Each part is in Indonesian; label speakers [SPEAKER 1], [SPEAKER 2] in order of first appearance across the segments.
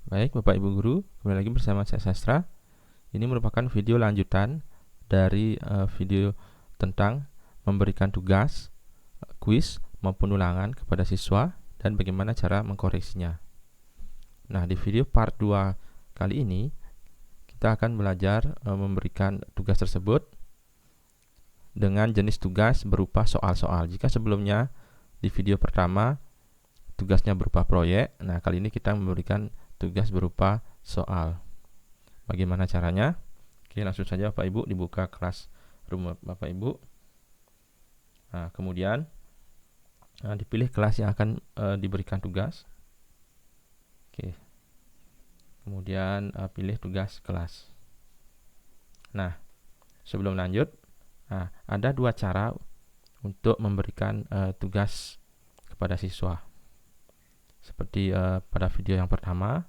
[SPEAKER 1] Baik, Bapak Ibu Guru, kembali lagi bersama saya Sastra. Ini merupakan video lanjutan dari video tentang memberikan tugas, kuis maupun ulangan kepada siswa dan bagaimana cara mengkoreksinya. Nah, di video part 2 kali ini kita akan belajar memberikan tugas tersebut dengan jenis tugas berupa soal-soal. Jika sebelumnya di video pertama tugasnya berupa proyek, nah kali ini kita memberikan tugas berupa soal. Bagaimana caranya? Oke, langsung saja Bapak Ibu dibuka kelas rumah Bapak Ibu. Nah, kemudian dipilih kelas yang akan diberikan tugas. Oke. Kemudian pilih tugas kelas. Nah, sebelum lanjut, ada dua cara untuk memberikan tugas kepada siswa. Seperti pada video yang pertama,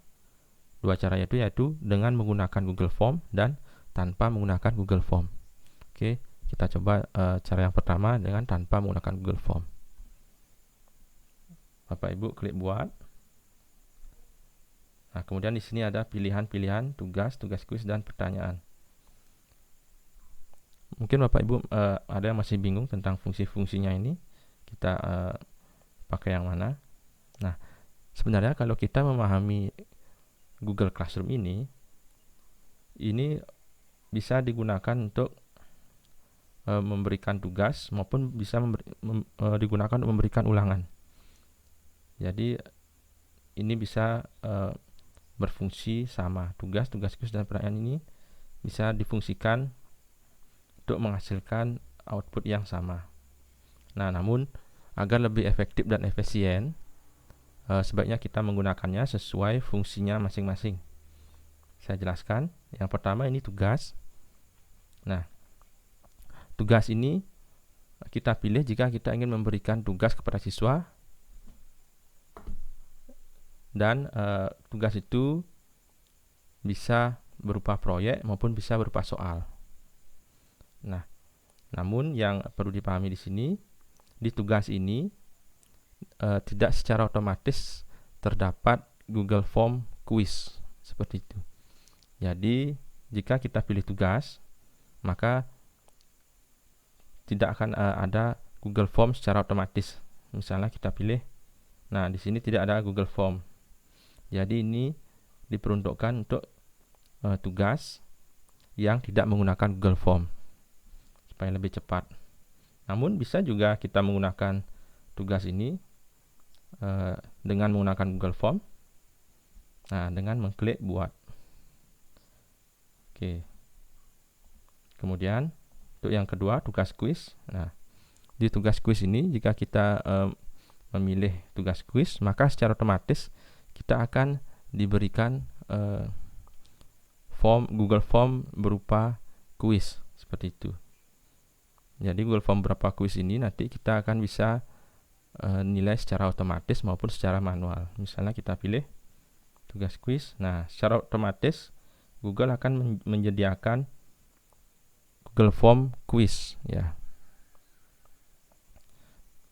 [SPEAKER 1] dua cara yaitu dengan menggunakan Google Form dan tanpa menggunakan Google Form. Oke, kita coba cara yang pertama dengan tanpa menggunakan Google Form. Bapak Ibu klik buat. Nah, kemudian di sini ada pilihan-pilihan tugas, tugas kuis dan pertanyaan. Mungkin Bapak Ibu ada yang masih bingung tentang fungsi-fungsinya ini. Kita pakai yang mana? Nah, sebenarnya kalau kita memahami Google Classroom ini bisa digunakan untuk memberikan tugas maupun bisa digunakan untuk memberikan ulangan. Jadi ini bisa berfungsi sama. Tugas kuis dan pertanyaan ini bisa difungsikan untuk menghasilkan output yang sama. Nah, namun agar lebih efektif dan efisien, sebaiknya kita menggunakannya sesuai fungsinya masing-masing. Saya jelaskan. Yang pertama ini tugas. Nah, tugas ini kita pilih jika kita ingin memberikan tugas kepada siswa dan tugas itu bisa berupa proyek maupun bisa berupa soal. Nah, namun yang perlu dipahami di sini, di tugas ini tidak secara otomatis terdapat Google Form quiz seperti itu. Jadi, jika kita pilih tugas, maka tidak akan ada Google Form secara otomatis. Misalnya kita pilih, nah di sini tidak ada Google Form. Jadi ini diperuntukkan untuk tugas yang tidak menggunakan Google Form supaya lebih cepat. Namun bisa juga kita menggunakan tugas ini dengan menggunakan Google Form. Nah, dengan mengklik buat. Oke. Kemudian untuk yang kedua, tugas kuis. Nah, di tugas kuis ini jika kita memilih tugas kuis, maka secara otomatis kita akan diberikan Google Form berupa kuis seperti itu. Jadi Google Form berupa kuis ini nanti kita akan bisa nilai secara otomatis maupun secara manual. Misalnya kita pilih tugas kuis. Nah, secara otomatis Google akan menyediakan Google Form quiz ya.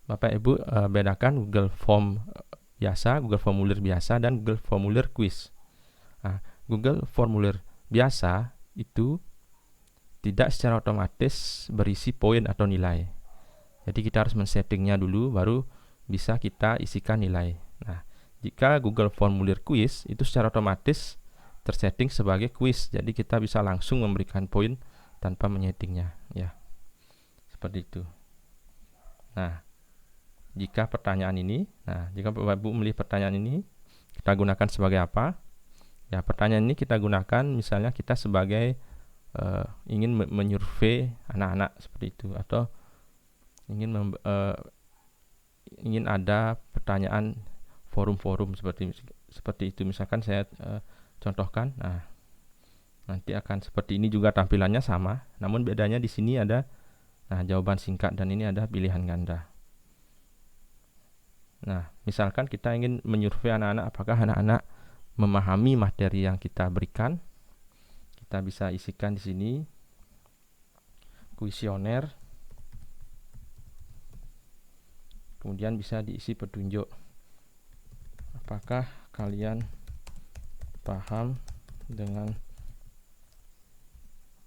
[SPEAKER 1] Bapak Ibu bedakan Google Form biasa, Google Formulir biasa dan Google Formulir quiz. Nah, Google Formulir biasa itu tidak secara otomatis berisi poin atau nilai. Jadi kita harus men-settingnya dulu baru bisa kita isikan nilai. Nah, jika Google Formulir quiz itu secara otomatis tersetting sebagai quiz. Jadi kita bisa langsung memberikan poin tanpa menyetingnya ya. Seperti itu. Nah, jika Bapak Ibu memilih pertanyaan ini, kita gunakan sebagai apa? Ya, pertanyaan ini kita gunakan misalnya kita sebagai ingin menyurvei anak-anak seperti itu, atau ingin ada pertanyaan forum-forum seperti itu. Misalkan saya contohkan. Nah, nanti akan seperti ini juga tampilannya sama, namun bedanya di sini ada jawaban singkat dan ini ada pilihan ganda. Nah, misalkan kita ingin menyurvei anak-anak apakah anak-anak memahami materi yang kita berikan. Kita bisa isikan di sini kuesioner. Kemudian bisa diisi petunjuk. Apakah kalian paham dengan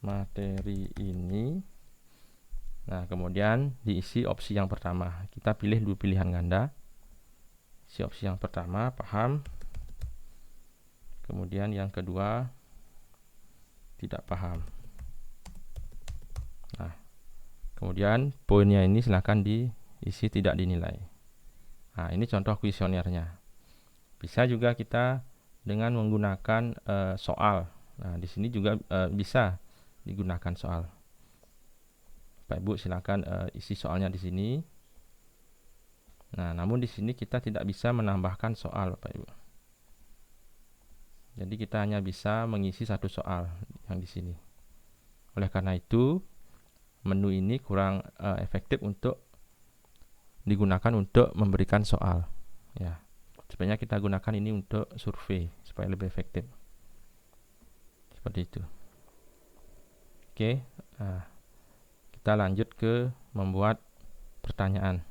[SPEAKER 1] materi ini. Nah, kemudian diisi opsi yang pertama. Kita pilih dua pilihan ganda. Isi opsi yang pertama, paham. Kemudian yang kedua, tidak paham. Nah, kemudian poinnya ini silahkan diisi tidak dinilai. Nah, ini contoh kuesionernya. Bisa juga kita dengan menggunakan soal. Nah, di sini juga bisa digunakan soal. Bapak Ibu silakan isi soalnya di sini. Nah, namun di sini kita tidak bisa menambahkan soal, Bapak Ibu. Jadi kita hanya bisa mengisi satu soal yang di sini. Oleh karena itu, menu ini kurang efektif untuk digunakan untuk memberikan soal. Ya, sebenarnya kita gunakan ini untuk survei supaya lebih efektif. Seperti itu. Oke. Nah, kita lanjut ke membuat pertanyaan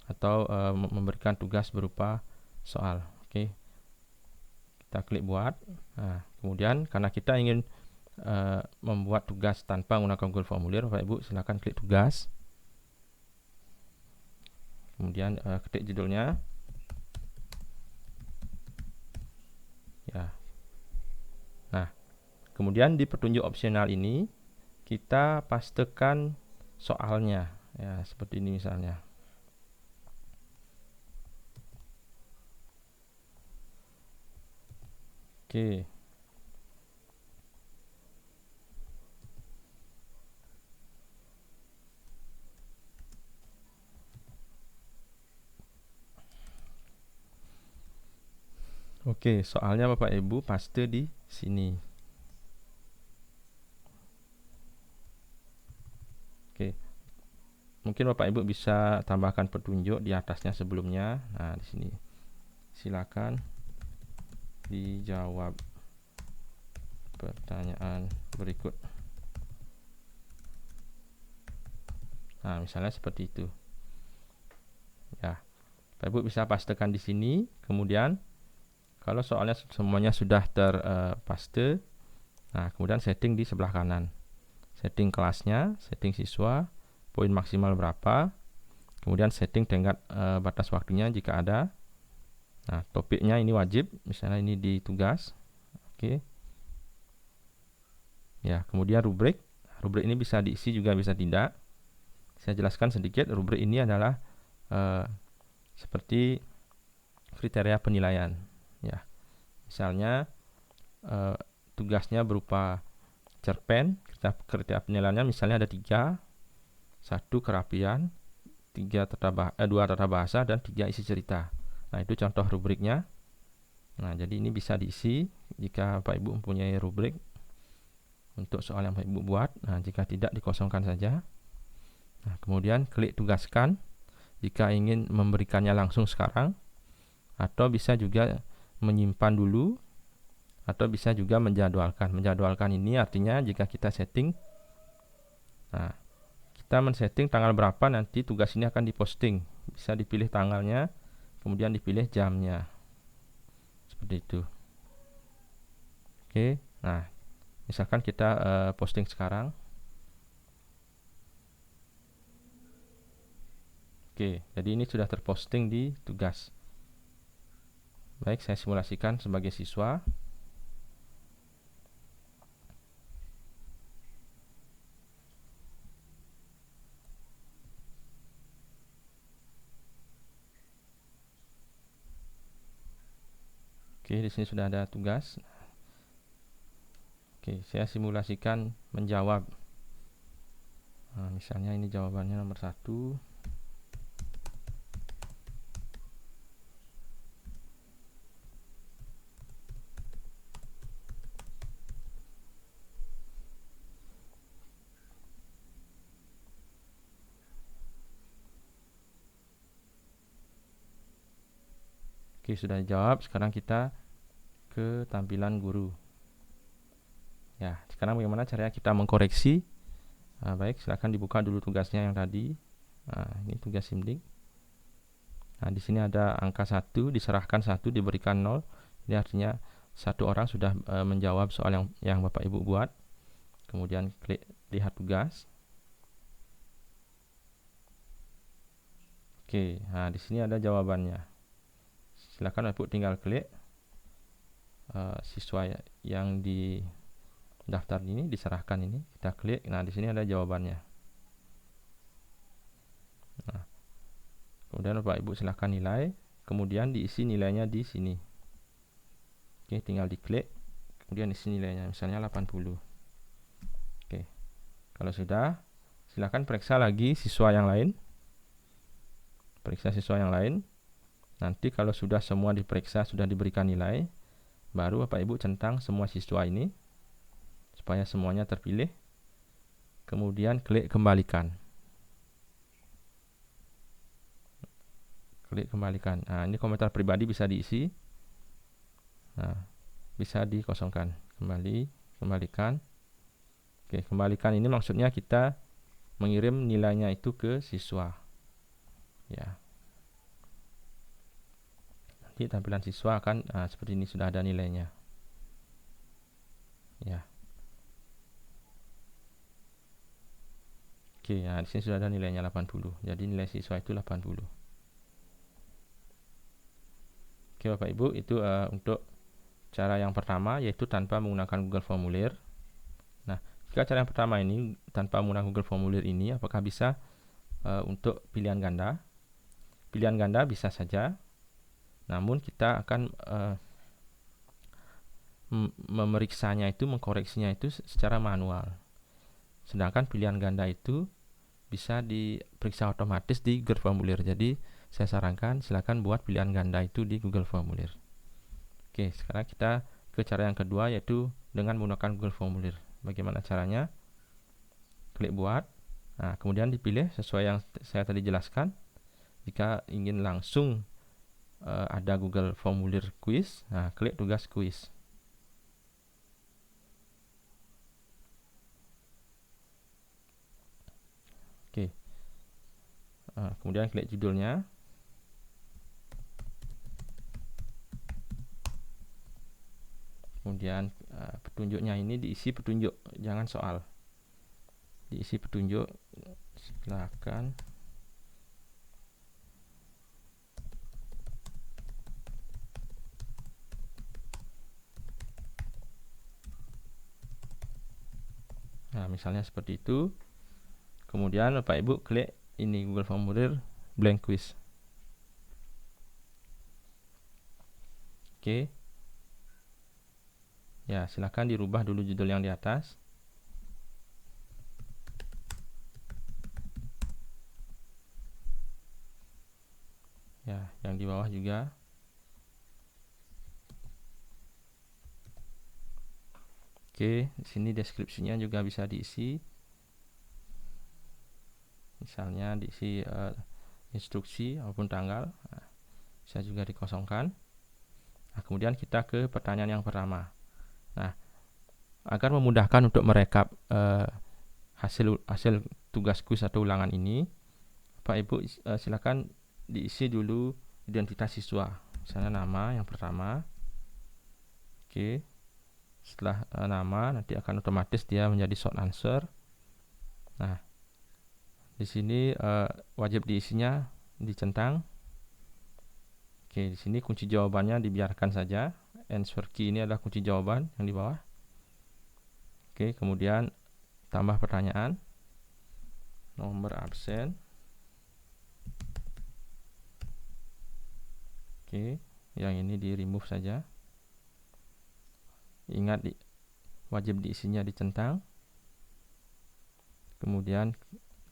[SPEAKER 1] atau memberikan tugas berupa soal. Oke. Kita klik buat. Nah, kemudian karena kita ingin membuat tugas tanpa menggunakan Google Formulir, Bapak Ibu silakan klik tugas. Kemudian ketik judulnya. Ya. Nah, kemudian di petunjuk opsional ini kita pastekan soalnya. Ya, seperti ini misalnya. Oke. Oke, soalnya Bapak Ibu paste di sini. Oke. Mungkin Bapak Ibu bisa tambahkan petunjuk di atasnya sebelumnya. Nah, di sini. Silakan dijawab pertanyaan berikut. Nah, misalnya seperti itu. Ya. Bapak Ibu bisa pastekan di sini, kemudian kalau soalnya semuanya sudah terpaste, nah kemudian setting di sebelah kanan. Setting kelasnya, setting siswa, poin maksimal berapa, kemudian setting tenggat batas waktunya jika ada. Nah, topiknya ini wajib, misalnya ini di tugas. Oke. Ya, kemudian rubrik. Rubrik ini bisa diisi juga bisa tidak. Saya jelaskan sedikit, rubrik ini adalah seperti kriteria penilaian. Ya, misalnya tugasnya berupa cerpen, kriteria penilaiannya misalnya ada 3, 1 kerapian, 2 tata bahasa, dan 3 isi cerita. Nah, itu contoh rubriknya. Nah, jadi ini bisa diisi jika Bapak Ibu mempunyai rubrik untuk soal yang Bapak Ibu buat. Nah, jika tidak dikosongkan saja. Nah, kemudian klik tugaskan jika ingin memberikannya langsung sekarang, atau bisa juga menyimpan dulu, atau bisa juga menjadwalkan. Menjadwalkan ini artinya jika kita setting, nah kita men-setting tanggal berapa nanti tugas ini akan diposting, bisa dipilih tanggalnya, kemudian dipilih jamnya, seperti itu. Oke, nah misalkan kita posting sekarang. Oke, jadi ini sudah terposting di tugas. Baik, saya simulasikan sebagai siswa. Oke, di sini sudah ada tugas. Oke, saya simulasikan menjawab. Nah, misalnya ini jawabannya nomor 1. Oke, sudah dijawab. Sekarang kita ke tampilan guru. Ya, sekarang bagaimana caranya kita mengkoreksi? Nah, baik, silakan dibuka dulu tugasnya yang tadi. Nah, ini tugas SIMDIK. Nah, di sini ada angka 1, diserahkan 1, diberikan 0. Ini artinya satu orang sudah menjawab soal yang Bapak Ibu buat. Kemudian klik lihat tugas. Oke, nah di sini ada jawabannya. Silakan Bapak Ibu tinggal klik. Siswa yang di daftar ini diserahkan ini, kita klik. Nah di sini ada jawabannya. Nah, kemudian Bapak Ibu silahkan nilai, kemudian diisi nilainya di sini. Oke, tinggal diklik, kemudian isi nilainya, misalnya 80. Oke, kalau sudah, silahkan periksa lagi siswa yang lain. Periksa siswa yang lain. Nanti kalau sudah semua diperiksa, sudah diberikan nilai, baru Bapak Ibu centang semua siswa ini supaya semuanya terpilih. Kemudian klik kembalikan. Klik kembalikan. Nah, ini komentar pribadi bisa diisi. Nah, bisa dikosongkan. Kembalikan. Oke, kembalikan ini maksudnya kita mengirim nilainya itu ke siswa. Ya. Nanti tampilan siswa akan seperti ini, sudah ada nilainya. Ya. Oke, nah di sini sudah ada nilainya 80. Jadi nilai siswa itu 80. Oke, Bapak Ibu, itu untuk cara yang pertama, yaitu tanpa menggunakan Google Formulir. Nah, jika cara yang pertama ini tanpa menggunakan Google Formulir ini, apakah bisa untuk pilihan ganda? Pilihan ganda bisa saja, namun kita akan memeriksanya itu, mengkoreksinya itu secara manual. Sedangkan pilihan ganda itu bisa diperiksa otomatis di Google Formulir. Jadi saya sarankan silakan buat pilihan ganda itu di Google Formulir. Oke, sekarang kita ke cara yang kedua, yaitu dengan menggunakan Google Formulir. Bagaimana caranya? Klik buat. Nah, kemudian dipilih sesuai yang saya tadi jelaskan. Jika ingin langsung ada Google Formulir quiz, nah klik tugas quiz. Oke. Kemudian klik judulnya. Kemudian petunjuknya ini diisi petunjuk, jangan soal. Diisi petunjuk, silakan. Nah, misalnya seperti itu. Kemudian Bapak Ibu klik ini Google Formulir blank quiz. Oke. Ya, silakan dirubah dulu judul yang di atas. Ya, yang di bawah juga. Oke, di sini deskripsinya juga bisa diisi. Misalnya diisi instruksi maupun tanggal. Nah, bisa juga dikosongkan. Nah, kemudian kita ke pertanyaan yang pertama. Nah, agar memudahkan untuk merekap hasil tugas kuis atau ulangan ini, Pak Ibu silakan diisi dulu identitas siswa. Misalnya nama yang pertama. Oke. Setelah nama, nanti akan otomatis dia menjadi short answer. Nah, di sini wajib diisinya dicentang. Oke, di sini kunci jawabannya dibiarkan saja. Answer key ini adalah kunci jawaban yang di bawah. Oke, kemudian tambah pertanyaan. Nomor absen. Oke, yang ini di remove saja. Ingat wajib diisinya dicentang. Kemudian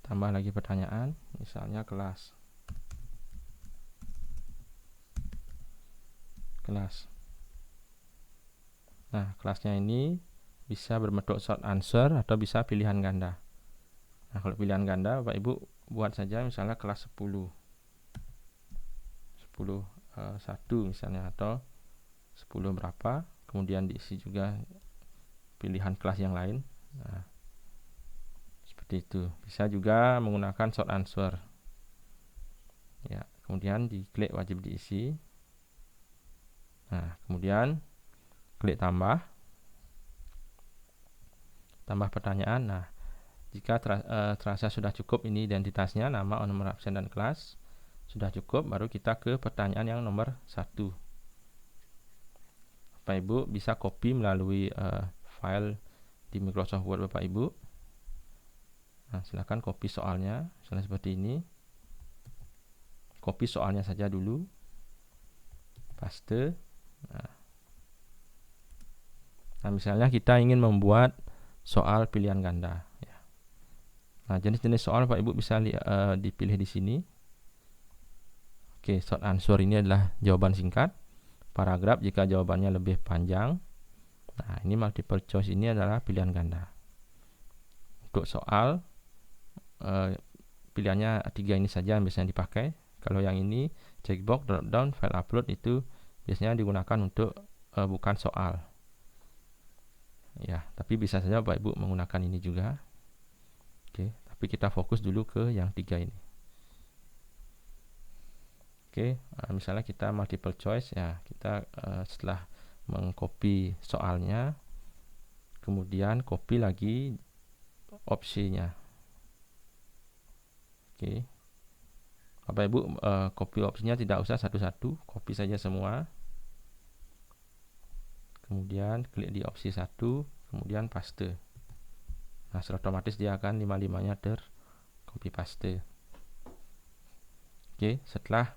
[SPEAKER 1] tambah lagi pertanyaan, misalnya kelas. Nah, kelasnya ini bisa berbentuk short answer atau bisa pilihan ganda. Nah, kalau pilihan ganda Bapak Ibu buat saja misalnya kelas 10 1 misalnya, atau 10 berapa, kemudian diisi juga pilihan kelas yang lain. Nah, seperti itu. Bisa juga menggunakan short answer. Ya, kemudian diklik wajib diisi. Nah, kemudian klik tambah pertanyaan. Nah, jika terasa sudah cukup ini identitasnya, nama, nomor absen, dan kelas sudah cukup, baru kita ke pertanyaan yang nomor 1. Bapak Ibu bisa copy melalui file di Microsoft Word Bapak Ibu. Nah, silakan copy soalnya, misalnya seperti ini. Copy soalnya saja dulu, paste. Nah, misalnya kita ingin membuat soal pilihan ganda. Ya. Nah, jenis-jenis soal Bapak Ibu bisa dipilih di sini. Oke, short answer ini adalah jawaban singkat. Paragraf jika jawabannya lebih panjang. Nah, ini multiple choice ini adalah pilihan ganda. Untuk soal pilihannya 3 ini saja yang biasanya dipakai. Kalau yang ini checkbox, drop down, file upload itu biasanya digunakan untuk bukan soal. Ya, tapi bisa saja Bapak Ibu menggunakan ini juga. Oke, tapi kita fokus dulu ke yang 3 ini. Oke, misalnya kita multiple choice ya, kita setelah mengcopy soalnya, kemudian copy lagi opsinya. Oke, Bapak Ibu copy opsinya tidak usah satu-satu, copy saja semua. Kemudian klik di opsi 1, kemudian paste. Nah, secara otomatis dia akan 5-5-nya copy paste. Oke, setelah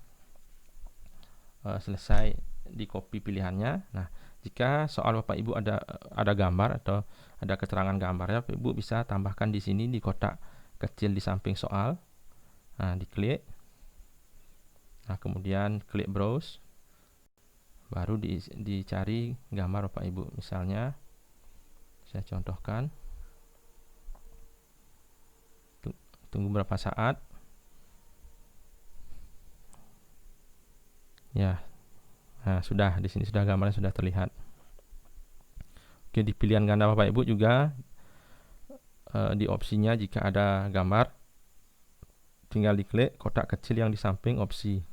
[SPEAKER 1] selesai di copy pilihannya. Nah, jika soal Bapak Ibu ada gambar atau ada keterangan gambarnya, Bapak Ibu bisa tambahkan di sini di kotak kecil di samping soal. Nah, diklik. Nah, kemudian klik browse. Baru dicari gambar Bapak Ibu. Misalnya saya contohkan. Tunggu berapa saat. Ya. Nah, sudah di sini sudah gambarnya sudah terlihat. Oke, di pilihan ganda Bapak Ibu juga di opsinya jika ada gambar tinggal diklik kotak kecil yang di samping opsi.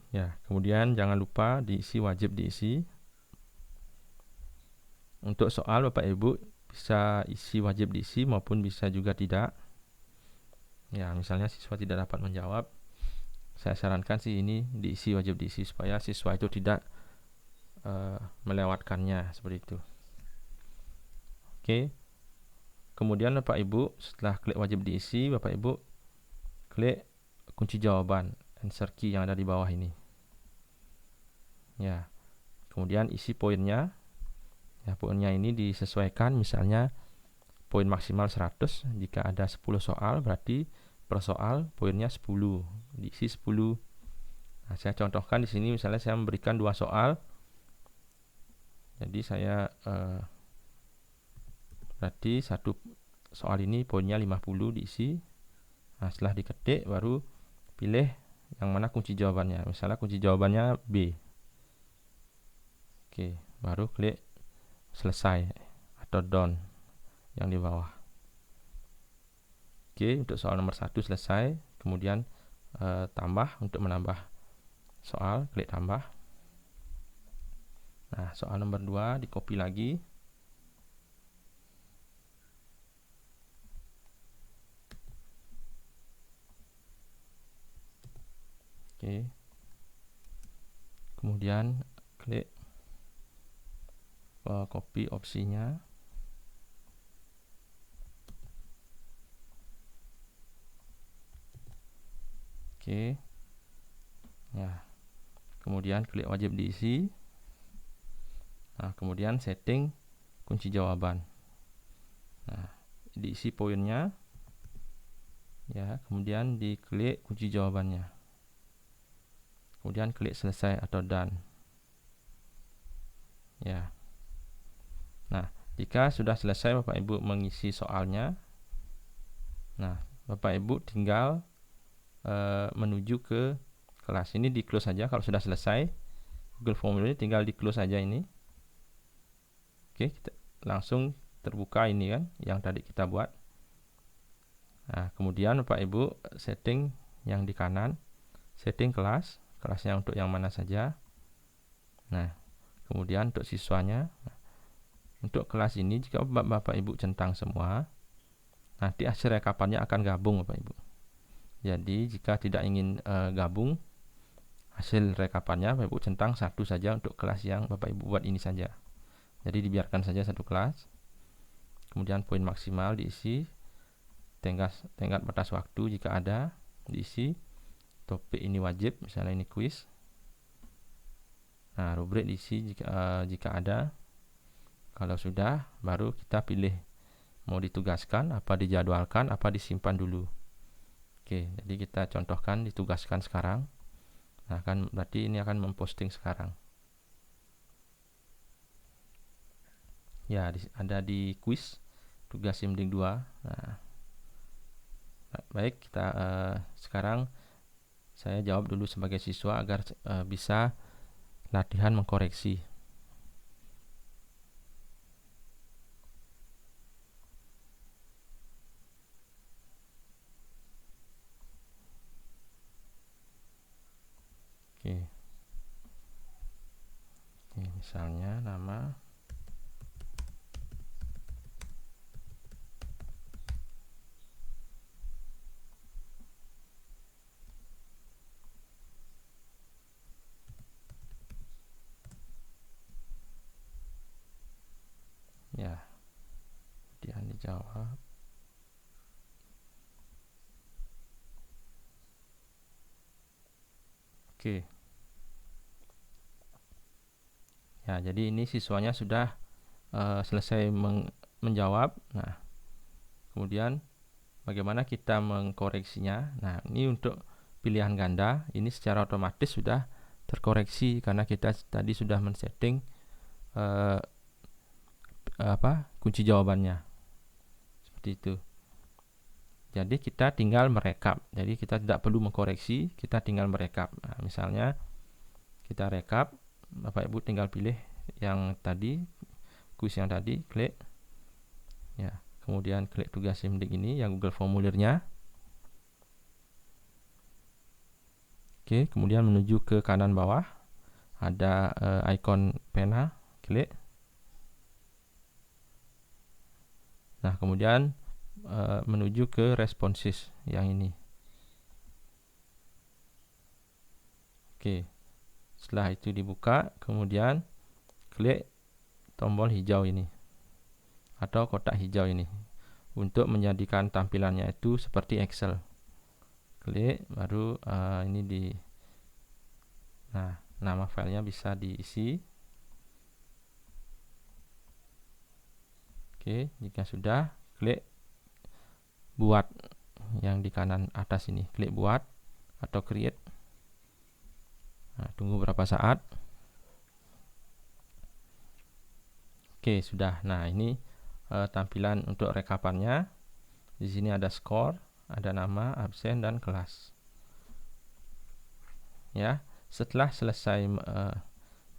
[SPEAKER 1] Ya, kemudian jangan lupa diisi, wajib diisi. Untuk soal Bapak Ibu bisa isi wajib diisi maupun bisa juga tidak. Ya, misalnya siswa tidak dapat menjawab, saya sarankan sih ini diisi, wajib diisi supaya siswa itu tidak melewatkannya seperti itu. Oke. Kemudian Bapak Ibu setelah klik wajib diisi, Bapak Ibu klik kunci jawaban, answer key yang ada di bawah ini. Ya. Kemudian isi poinnya. Ya, poinnya ini disesuaikan, misalnya poin maksimal 100. Jika ada 10 soal berarti per soal poinnya 10, diisi 10. Nah, saya contohkan di sini misalnya saya memberikan 2 soal. Jadi saya berarti satu soal ini poinnya 50, diisi. Nah, setelah diketik baru pilih yang mana kunci jawabannya. Misalnya kunci jawabannya B. Oke, baru klik selesai atau done yang di bawah. Oke, untuk soal nomor 1 selesai. Kemudian tambah, untuk menambah soal klik tambah. Nah, soal nomor 2 di copy lagi. Oke. Kemudian klik copy opsinya. Oke. Ya. Kemudian klik wajib diisi. Nah, kemudian setting kunci jawaban. Nah, diisi poinnya. Ya, kemudian diklik kunci jawabannya. Kemudian klik selesai atau done. Ya. Nah, jika sudah selesai Bapak Ibu mengisi soalnya, nah, Bapak Ibu tinggal menuju ke kelas. Ini di close saja kalau sudah selesai. Google Form ini tinggal di close saja ini. Oke, kita langsung terbuka ini kan yang tadi kita buat. Nah, kemudian Bapak Ibu setting yang di kanan, setting kelas, kelasnya untuk yang mana saja. Nah, Kemudian untuk siswanya, untuk kelas ini jika Bapak Ibu centang semua, nanti hasil rekapannya akan gabung Bapak Ibu. Jadi jika tidak ingin gabung hasil rekapannya, Bapak Ibu centang satu saja untuk kelas yang Bapak Ibu buat ini saja. Jadi dibiarkan saja satu kelas. Kemudian poin maksimal diisi, tenggat batas waktu jika ada diisi, topik ini wajib, misalnya ini kuis. Nah, rubrik diisi jika ada. Kalau sudah, baru kita pilih mau ditugaskan, apa dijadwalkan, apa disimpan dulu. Oke, jadi kita contohkan ditugaskan sekarang. Nah, kan berarti ini akan memposting sekarang. Ya, ada di kuis tugas SIMDIK 2. Nah, baik, kita sekarang saya jawab dulu sebagai siswa agar bisa latihan mengkoreksi. Oke. Oke, misalnya nama. Ya, kemudian dijawab. Oke. Ya, jadi ini siswanya sudah selesai menjawab. Nah, kemudian bagaimana kita mengkoreksinya? Nah, ini untuk pilihan ganda, ini secara otomatis sudah terkoreksi karena kita tadi sudah men-setting kunci jawabannya. Seperti itu. Jadi kita tinggal merekap. Jadi kita tidak perlu mengkoreksi, kita tinggal merekap. Nah, misalnya kita rekap, Bapak Ibu tinggal pilih yang tadi, kuis yang tadi, klik. Ya, kemudian klik tugas SIMDIK ini yang Google formulirnya. Oke, kemudian menuju ke kanan bawah ada ikon pena, klik. Nah, kemudian menuju ke responses yang ini. Oke, setelah itu dibuka, kemudian klik tombol hijau ini atau kotak hijau ini untuk menjadikan tampilannya itu seperti Excel. Klik, baru ini nah, nama filenya bisa diisi. Oke, jika sudah, klik buat yang di kanan atas ini, klik buat atau create. Nah, tunggu berapa saat. Oke, sudah. Nah, ini tampilan untuk rekapannya. Di sini ada skor, ada nama, absen, dan kelas. Ya, setelah selesai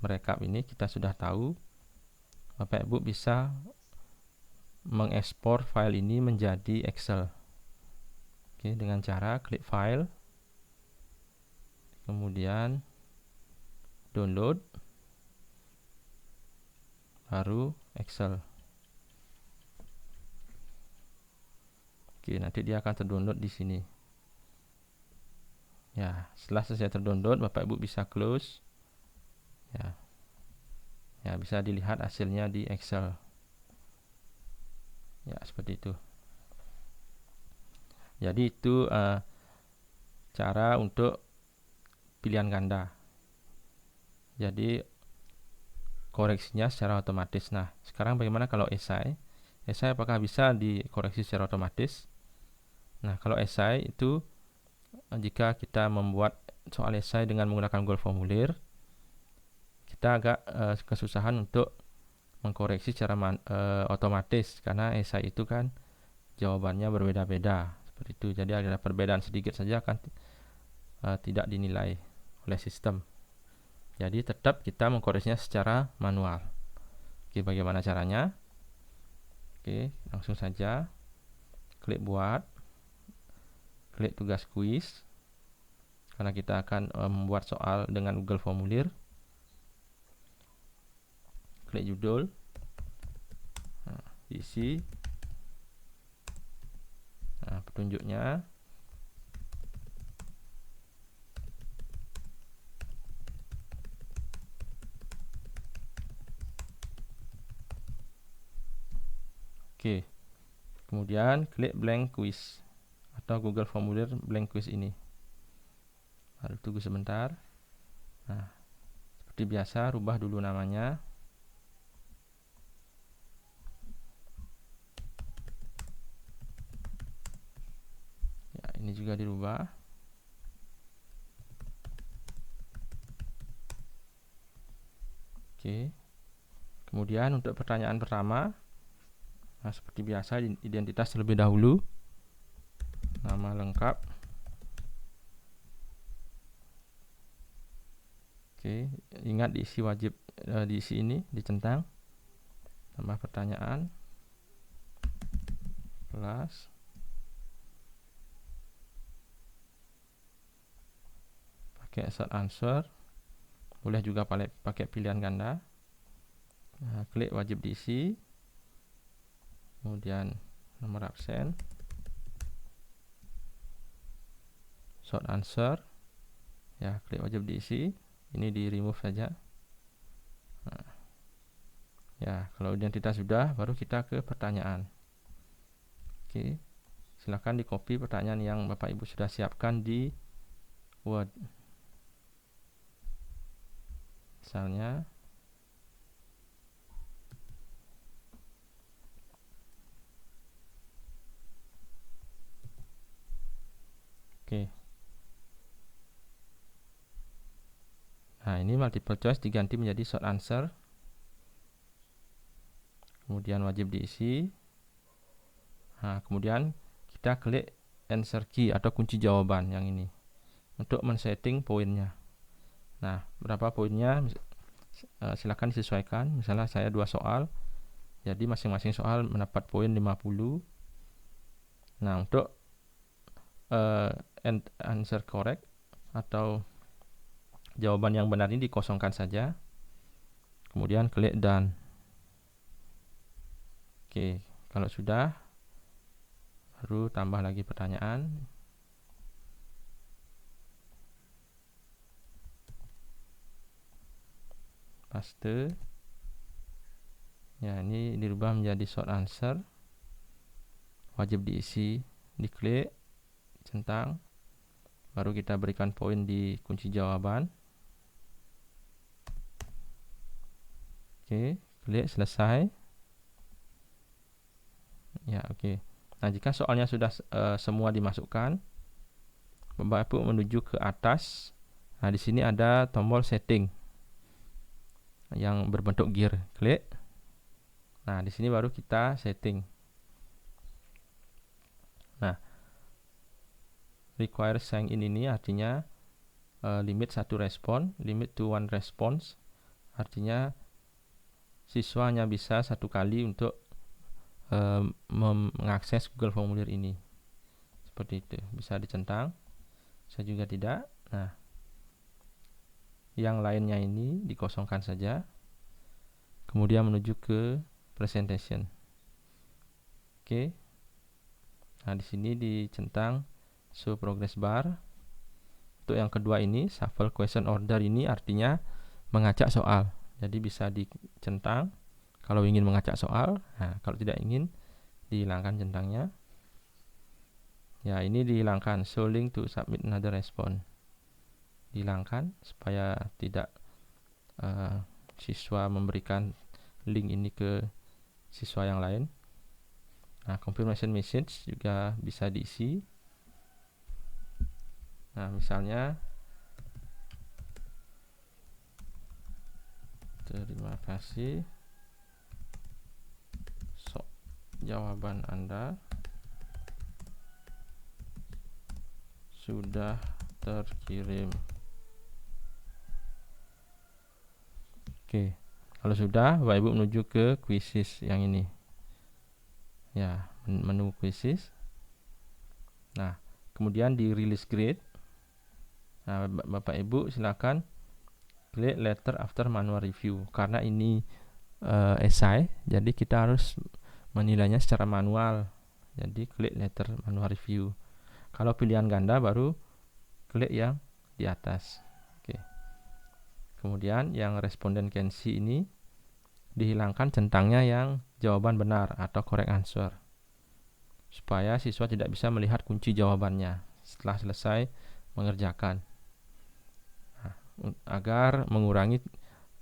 [SPEAKER 1] merekap ini, kita sudah tahu Bapak Ibu bisa mengekspor file ini menjadi Excel. Oke, dengan cara klik file, kemudian download, baru Excel. Oke, nanti dia akan terdownload di sini. Ya, setelah selesai terdownload, Bapak Ibu bisa close. Ya. Ya, bisa dilihat hasilnya di Excel. Ya, seperti itu. Jadi itu cara untuk pilihan ganda. Jadi koreksinya secara otomatis. Nah, sekarang bagaimana kalau esai? Esai apakah bisa dikoreksi secara otomatis? Nah, kalau esai itu jika kita membuat soal esai dengan menggunakan Google formulir, kita agak kesusahan untuk mengkoreksi secara otomatis karena esai itu kan jawabannya berbeda-beda seperti itu. Jadi ada perbedaan sedikit saja akan tidak dinilai oleh sistem. Jadi tetap kita mengkoreksinya secara manual. Oke, bagaimana caranya? Oke, langsung saja klik buat, klik tugas kuis karena kita akan membuat soal dengan Google formulir. klik judul, nah, diisi, nah, petunjuknya. Oke, kemudian klik blank quiz atau Google Formulir blank quiz ini. Lalu tunggu sebentar. Nah, seperti biasa rubah dulu namanya. Ya, ini juga dirubah. Oke. Kemudian untuk pertanyaan pertama, nah, seperti biasa identitas terlebih dahulu, nama lengkap. Oke, ingat diisi wajib diisi ini dicentang. Tambah pertanyaan, kelas, pakai short answer, boleh juga pakai pilihan ganda. Nah, klik wajib diisi, kemudian nomor absen, short answer, ya klik wajib diisi, ini di remove saja. Nah, ya kalau identitas sudah, baru kita ke pertanyaan. Oke, silakan di copy pertanyaan yang Bapak Ibu sudah siapkan di Word. Misalnya oke. Nah, ini multiple choice diganti menjadi short answer. Kemudian wajib diisi. Nah, kemudian kita klik answer key atau kunci jawaban yang ini untuk men-setting poinnya. Nah, berapa poinnya silakan disesuaikan. Misalnya saya 2 soal. Jadi masing-masing soal mendapat poin 50. Nah, untuk answer correct atau jawaban yang benar ini dikosongkan saja. Kemudian klik done. Oke, kalau sudah, baru tambah lagi pertanyaan. Paste. Ya, ini dirubah menjadi short answer. Wajib diisi, diklik, centang. Baru kita berikan poin di kunci jawaban. Oke, klik selesai. Ya, oke. Nah, jika soalnya sudah semua dimasukkan, Bapak Ibu menuju ke atas. Nah, di sini ada tombol setting yang berbentuk gear. Klik. Nah, di sini baru kita setting. Nah, require sign in ini artinya limit 1 respon, limit to 1 response. Artinya siswa hanya bisa 1 kali untuk mengakses Google Formulir ini. Seperti itu, bisa dicentang. Saya juga tidak. Nah, yang lainnya ini dikosongkan saja. Kemudian menuju ke presentation. Oke. Nah, di sini dicentang show progress bar. Untuk yang kedua ini, shuffle question order ini artinya mengacak soal. Jadi bisa dicentang kalau ingin mengacak soal. Nah, kalau tidak ingin, dihilangkan centangnya. Ya, ini dihilangkan show link to submit another response. Dihilangkan supaya tidak siswa memberikan link ini ke siswa yang lain. Nah, confirmation message juga bisa diisi. Nah, misalnya terima kasih, jawaban Anda sudah terkirim. Oke, kalau sudah, Bapak Ibu menuju ke quizzes yang ini. Ya, menu quizzes. Nah, kemudian di release grade. Nah, Bapak Ibu silakan klik letter after manual review karena ini esai, jadi kita harus menilainya secara manual. Jadi klik letter manual review. Kalau pilihan ganda baru klik yang di atas. Oke. Kemudian yang responden can see ini dihilangkan centangnya yang jawaban benar atau correct answer, supaya siswa tidak bisa melihat kunci jawabannya setelah selesai mengerjakan. Nah, agar mengurangi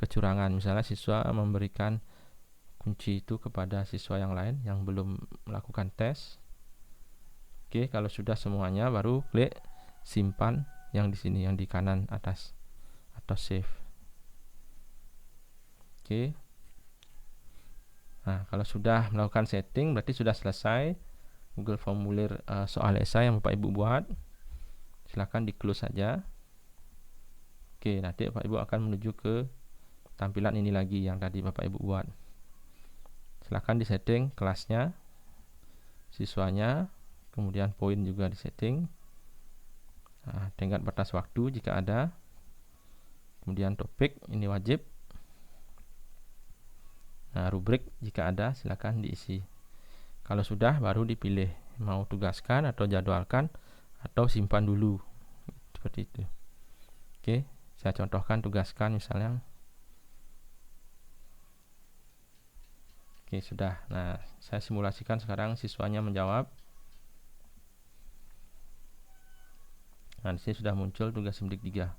[SPEAKER 1] kecurangan, misalnya siswa memberikan kunci itu kepada siswa yang lain yang belum melakukan tes. Oke, kalau sudah semuanya baru klik simpan yang di sini, yang di kanan atas, atau save. Oke. Nah, kalau sudah melakukan setting berarti sudah selesai Google Formulir soal esai yang Bapak Ibu buat. Silahkan di close saja. Oke, nanti Bapak Ibu akan menuju ke tampilan ini lagi yang tadi Bapak Ibu buat. Silahkan di setting kelasnya, siswanya, kemudian poin juga di setting. Nah, tenggat batas waktu jika ada, kemudian topik ini wajib. Nah, rubrik jika ada silakan diisi. Kalau sudah baru dipilih mau tugaskan atau jadwalkan atau simpan dulu, seperti itu. Oke, saya contohkan tugaskan misalnya. Oke, sudah. Nah, saya simulasikan sekarang siswanya menjawab. Nah, di sini sudah muncul tugas Simdik 3.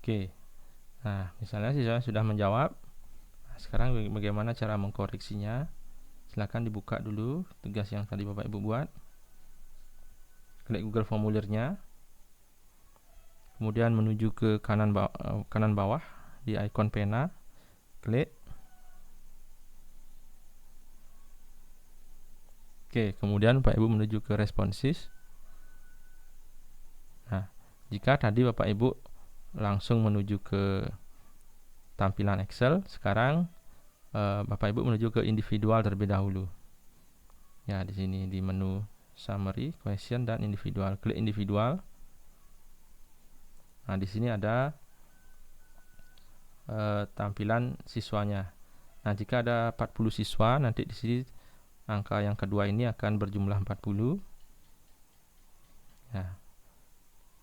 [SPEAKER 1] Oke. Nah, misalnya siswa sudah menjawab. Nah, sekarang bagaimana cara mengkoreksinya? Silakan dibuka dulu tugas yang tadi Bapak Ibu buat. Klik Google Formulirnya. Kemudian menuju ke kanan bawah di ikon pena. Klik. Oke, kemudian Bapak Ibu menuju ke responses. Nah, jika tadi Bapak Ibu langsung menuju ke tampilan Excel, sekarang Bapak Ibu menuju ke individual terlebih dahulu. Ya, di sini di menu summary, question dan individual. Klik individual. Nah, di sini ada tampilan siswanya. Nah, jika ada 40 siswa, nanti di sini angka yang kedua ini akan berjumlah 40. Ya.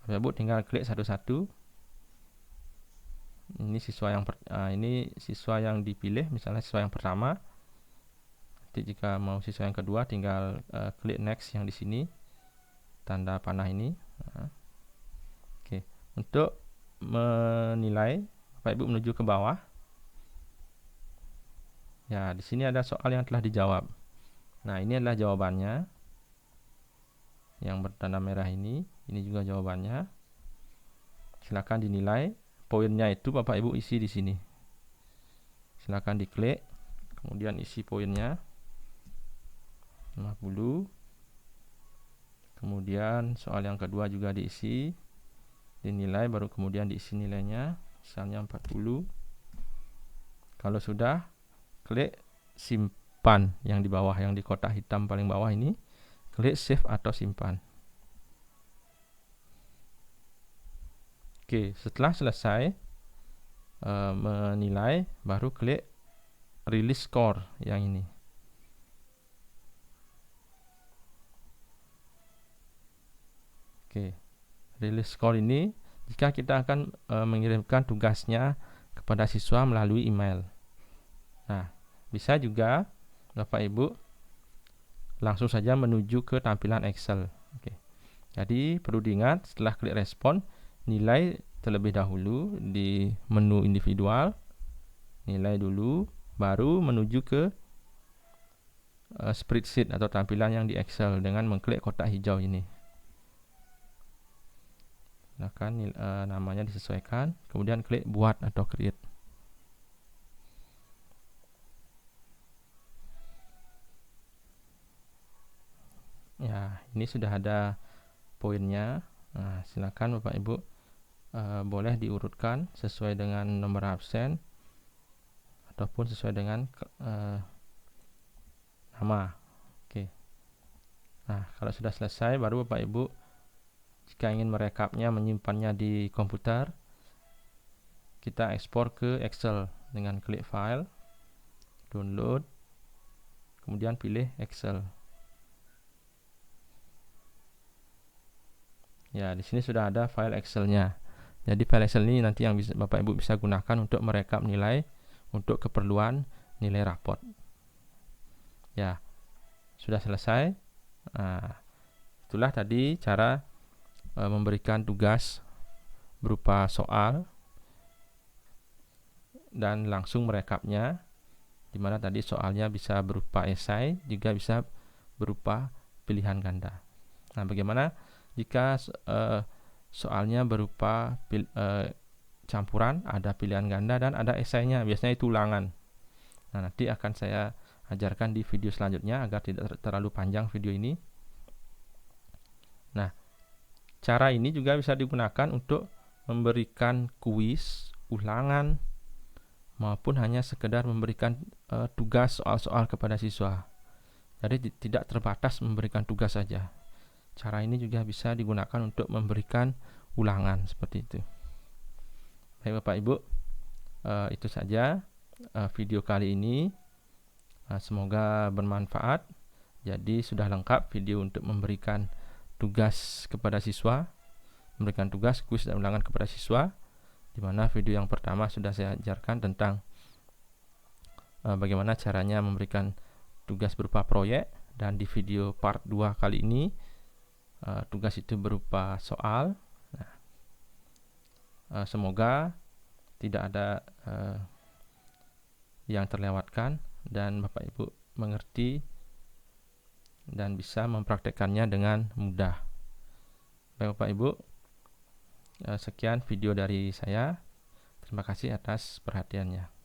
[SPEAKER 1] Bapak Ibu tinggal klik satu-satu. Ini siswa yang dipilih, misalnya siswa yang pertama. Nanti jika mau siswa yang kedua tinggal klik next yang di sini, tanda panah ini. Nah. Oke, untuk menilai Bapak Ibu menuju ke bawah. Ya, di sini ada soal yang telah dijawab. Nah, ini adalah jawabannya. Yang bertanda merah ini juga jawabannya. Silakan dinilai. Poinnya itu Bapak Ibu isi di sini. Silakan diklik, kemudian isi poinnya 50. Kemudian soal yang kedua juga diisi, dinilai, baru kemudian diisi nilainya, misalnya 40. Kalau sudah, klik simpan yang di bawah, yang di kotak hitam paling bawah ini, klik save atau simpan. Oke, setelah selesai menilai, baru klik release score yang ini. Oke, release score ini jika kita akan mengirimkan tugasnya kepada siswa melalui email. Nah, bisa juga Bapak Ibu langsung saja menuju ke tampilan Excel. Oke. Jadi perlu diingat, setelah klik respon, nilai terlebih dahulu di menu individual, nilai dulu, baru menuju ke spreadsheet atau tampilan yang di Excel dengan mengklik kotak hijau ini. Silakan namanya disesuaikan, kemudian klik buat atau create. Ya, ini sudah ada poinnya. Nah, silakan Bapak Ibu boleh diurutkan sesuai dengan nomor absen ataupun sesuai dengan nama. Oke. Nah, kalau sudah selesai, baru Bapak Ibu jika ingin merekapnya, menyimpannya di komputer, kita ekspor ke Excel dengan klik file, download, kemudian pilih Excel. Ya, di sini sudah ada file Excel-nya. Jadi file Excel ini nanti yang bisa Bapak Ibu bisa gunakan untuk merekap nilai untuk keperluan nilai raport. Ya, sudah selesai. Nah, itulah tadi cara memberikan tugas berupa soal dan langsung merekapnya, dimana tadi soalnya bisa berupa esai, juga bisa berupa pilihan ganda. Nah, bagaimana jika soalnya berupa campuran, ada pilihan ganda dan ada esainya, biasanya itu ulangan. Nah, nanti akan saya ajarkan di video selanjutnya agar tidak terlalu panjang video ini. Nah, cara ini juga bisa digunakan untuk memberikan kuis, ulangan, maupun hanya sekedar memberikan tugas soal-soal kepada siswa. Jadi tidak terbatas memberikan tugas saja. Cara ini juga bisa digunakan untuk memberikan ulangan seperti itu. Baik Bapak Ibu, itu saja video kali ini. Semoga bermanfaat. Jadi sudah lengkap video untuk memberikan tugas kepada siswa, memberikan tugas, kuis dan ulangan kepada siswa, di mana video yang pertama sudah saya ajarkan tentang bagaimana caranya memberikan tugas berupa proyek, dan di video part 2 kali ini tugas itu berupa soal. Nah, semoga tidak ada yang terlewatkan dan Bapak Ibu mengerti dan bisa mempraktekkannya dengan mudah. Baik Bapak Ibu, sekian video dari saya. Terima kasih atas perhatiannya.